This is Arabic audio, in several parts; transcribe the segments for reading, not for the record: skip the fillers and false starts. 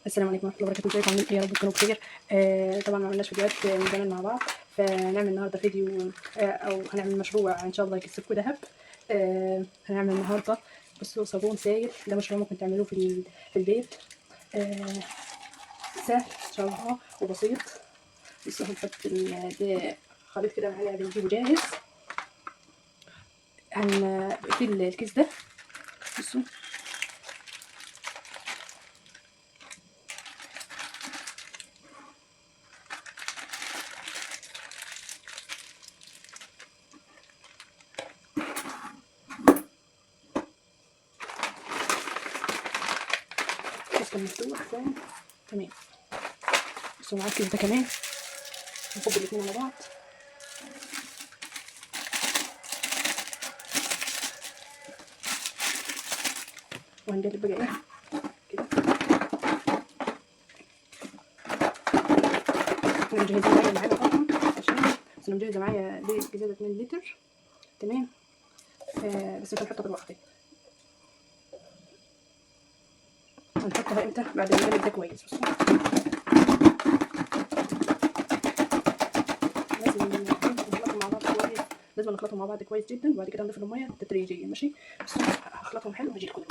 السلام عليكم ورحمة الله وبركاته. ازيكم عاملين ايه؟ يا رب تكونوا بخير. طبعا ما عملناش فيديوهات من زمان مع بعض، فهنعمل النهارده فيديو او هنعمل مشروع ان شاء الله يكسبكم دهب. هنعمل النهارده بصوا صابون سائل. ده مشروع ممكن تعملوه في البيت. سهل ان شاء الله وبسيط. بصوا هنحط ده خليط كده معانا بنجيبه جاهز. في الكيس ده بصوا الكيس كان مفتوح تمام. بصوا معاه الكيس ده كمان، نحط الاتنين على بعض. وهنقلب بقى ايه كده. انا مجهزه معايا طبعا بس انا مجهزه معايا دي ازازه 2 لتر تمام. بس مش هنحطها بالوقت. هنحطها امتى؟ بعد ما نقلب ده كويس. بصوا لازم نخلطهم مع بعض كويس جدا، وبعد كده نضيف الميه تدريجيا ماشي. بس هخلطهم حلو وهجي لكم.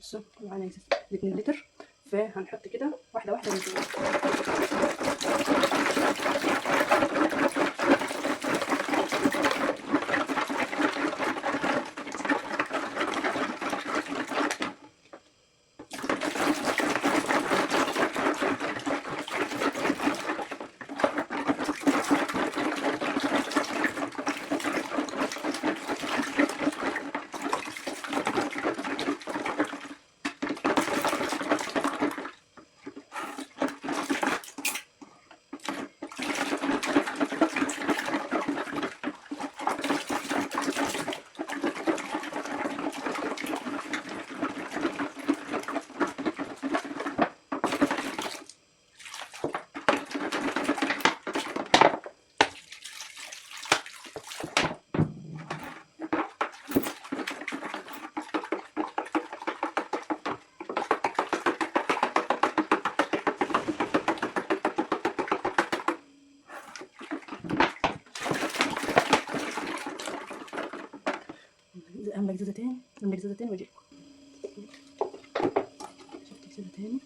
بصوا معانا 2 لتر، فهنحط كده واحده واحده من جوه. املك زيتين واجي لكم. شفت كده تاني.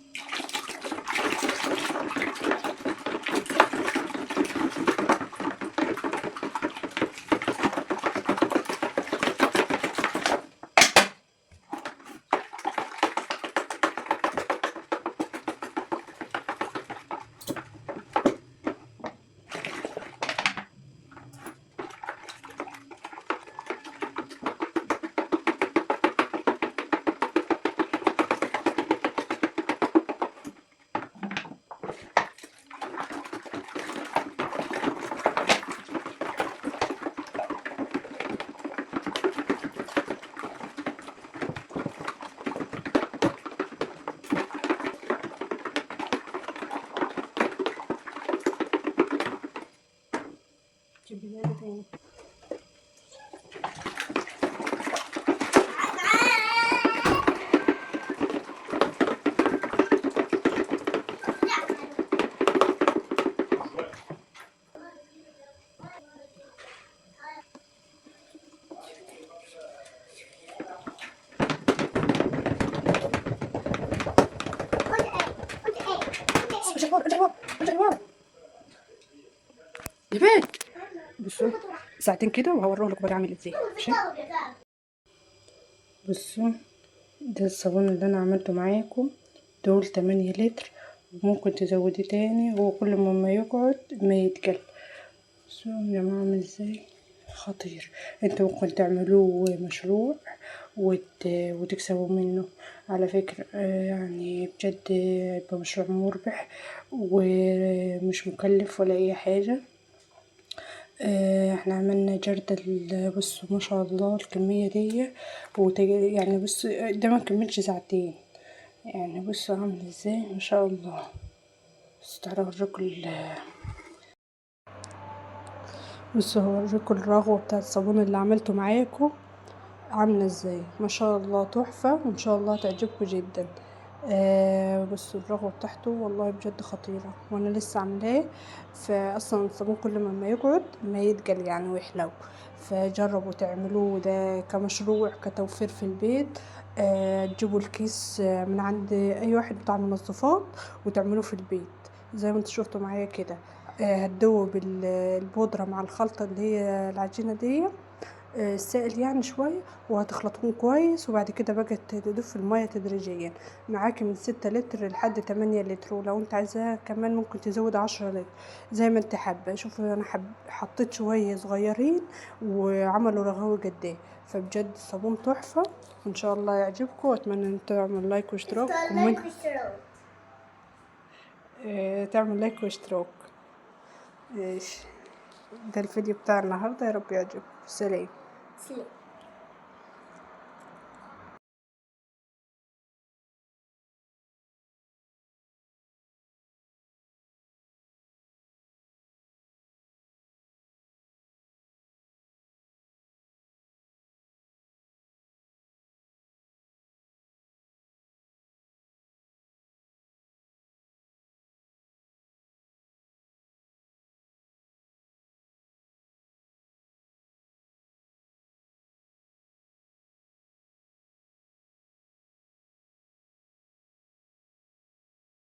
جيب لي ده تاني. يا بنت بصوا ساعتين كده وهوريه لكم بقى عامل ازاي ماشي. بصوا ده الصابون اللي انا عملته معاكم، دول 8 لتر، وممكن تزودي تاني، هو كل ما يقعد ما يتقل. بصوا يا جماعه عامل ازاي خطير. انتوا ممكن تعملوه مشروع وتكسبوا منه على فكرة. يعني بجد يبقى مشروع مربح ومش مكلف ولا اي حاجة. احنا عملنا جردل، بصوا ما شاء الله الكمية دي، يعني بص ده ما كملش ساعتين، يعني بصوا عامل ازاي ما شاء الله. بس تعالوا اوريكم بصوا هوريكم الرغوة بتاع الصابون اللي عملته معاكم عاملة ازاي، ما شاء الله تحفة، وان شاء الله تعجبكم جدا. بصوا الرغوة بتاعته والله بجد خطيرة، وانا لسه عاملاه. فاصلا الصابون كل ما يقعد ما يتقل يعني ويحلو. فجربوا تعملوه ده كمشروع كتوفير في البيت. تجيبوا الكيس من عند اي واحد بتاع منظفات وتعملوه في البيت زي ما انتوا شفتوا معايا كده. هتدوب البودرة مع الخلطة اللي هي العجينة دي، السائل يعني شوية، وهتخلطهم كويس، وبعد كده بقى تضيف المية تدريجيا معاكي من 6 لتر لحد 8 لتر، ولو انت عايزاها كمان ممكن تزود 10 لتر زي ما انت حابة. شوفوا انا حطيت شوية صغيرين وعملوا رغاوي قد ايه. فبجد الصابون تحفة، وان شاء الله يعجبكم، واتمنى ان تعمل لايك واشتراك وكومنت. تعمل لايك واشتراك. ماشي، ده الفيديو بتاع النهارده، يا رب يعجبكم. سلام.